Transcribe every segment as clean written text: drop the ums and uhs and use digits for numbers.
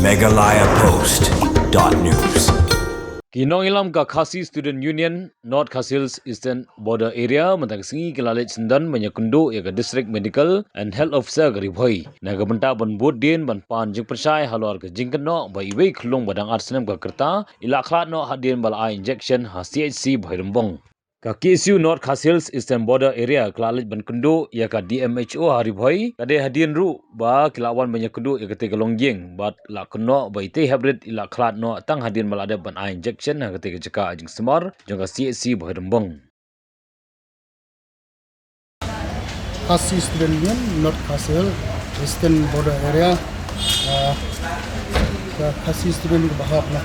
megalayapost.news. Kinong ilam ka Khasi Student Union North Khasils Eastern Border Area mentang singi kelalit sendan menyakundu ya ka District Medical and Health Officer ka ribhoi naga benta ban bot din ban pan jing persai halor ka jingkan no ba iwei khulung badang arsenam ka kerta ila khlat no hadin bal a injection ha CHC bhairembong ka KSU North Khasils Eastern Border Area kelalit ban kundu ya ka DMHO haribhoi kade hadin ru ba kilawan menyakundu ya ka tegalongjing bat la kuno ba ite hybrid ila khlat no tang hadin bal ada ban a injection ha ka tegajaka jing semar jong ka CHC bhairembong Khasi Student Union North Khasils Eastern Border Area Khasi Student bahap nak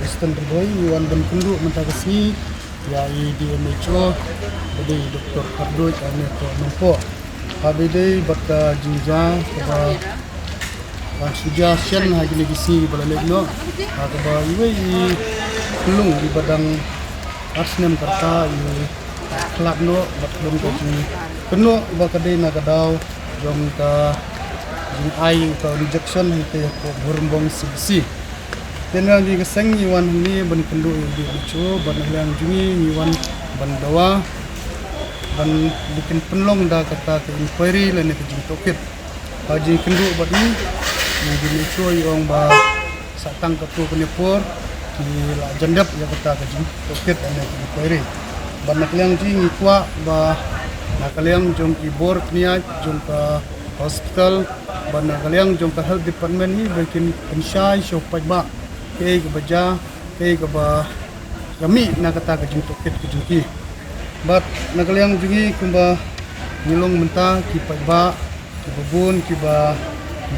Eastern Border Iwan dan kundu mentagasi ya DMHO jadi Dr. Kardoj ane to nampo habide batta jinja ba suggestion ha gini gisi balalekno ha ba iwe kulung di badang asnem karta i klabno batlum ko ni keno ba kadai na kadaw jom ka jing ai ka rejection hite ko burmbong sibsi tenang di keseng iwan ni ban kendu di lucu ban lang jungi iwan ban dawa ban bikin penlong da kata ke inquiry lene ke jing tokit haji kendu bat ni di lucu iong ba satang ke tu penepor di la jandap ya kata ke jing tokit ane ke inquiry ban nak lang jing ikwa ba nak lang jong keyboard niat jong ka hospital ban nak lang jong ka health department ni bikin pensyai shopai ba kay ka baja kay ka ba kami nakata ka jing toket ka jingki bat nagalyang jungi kumba nilong menta ki paiba ki bubun ki ba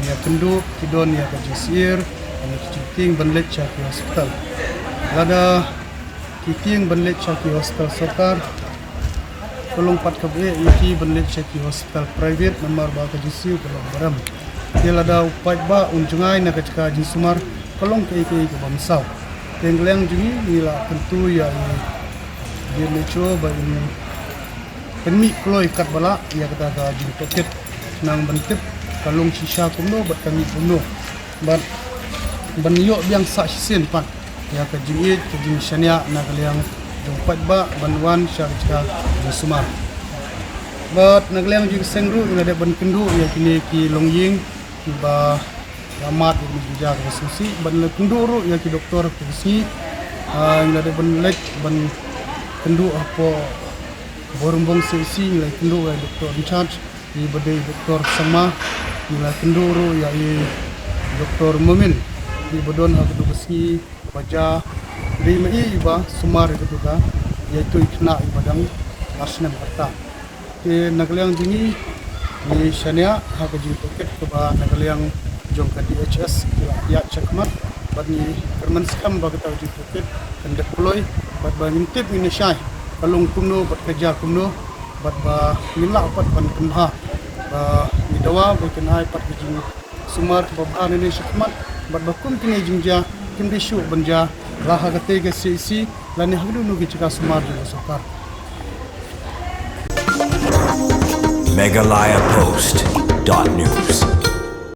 niya kendu ki don ya ka jisir ani ki ting banlet cha ki hospital lada ki ting banlet cha ki hospital sokar kolong pat ka be iki banlet cha ki hospital private nomor ba ka jisir kolong baram dia lada upai ba unjungai na ka jing sumar kolong ke bamsau tenggeleng jungi nila tentu ya dia meco ba ini penmi kloi kat bala ya kata ga jing toket nang bentip kalung sisa kumno bat kami kumno bat ban yo biang sa sisen pan ya ka jing ke jing shania na kaliang jompat ba banwan syarika sumar bat nagleng jing sengru ngade ban kendu ya kini ki longying ba ramat ini juga kesusi ban kenduru ya ki doktor kesusi ila de ban lek ban kendu apa borumbong sesi ila kendu ya doktor in charge di badai doktor sama ila kenduru ya doktor Mumin di bodon ha kesusi baja di mai ba sumar itu ka yaitu ikna ibadang asnam kata ke nagaliang dingi ni shania ha ka ji toket ke ba nagaliang jom ka DHS ya cakmat bani kerman skam ba kita uji toket kan deploy bat ba ngintip ini syai kalung kumno bat kerja kumno bat ba nila pat ban kumha ba midawa ba kenai pat jing sumar ba ini cakmat bat ba kum kini jingja kim disu banja raha ka tega CC lani hagdu nu ki cika sumar di sokar megalayapost.news.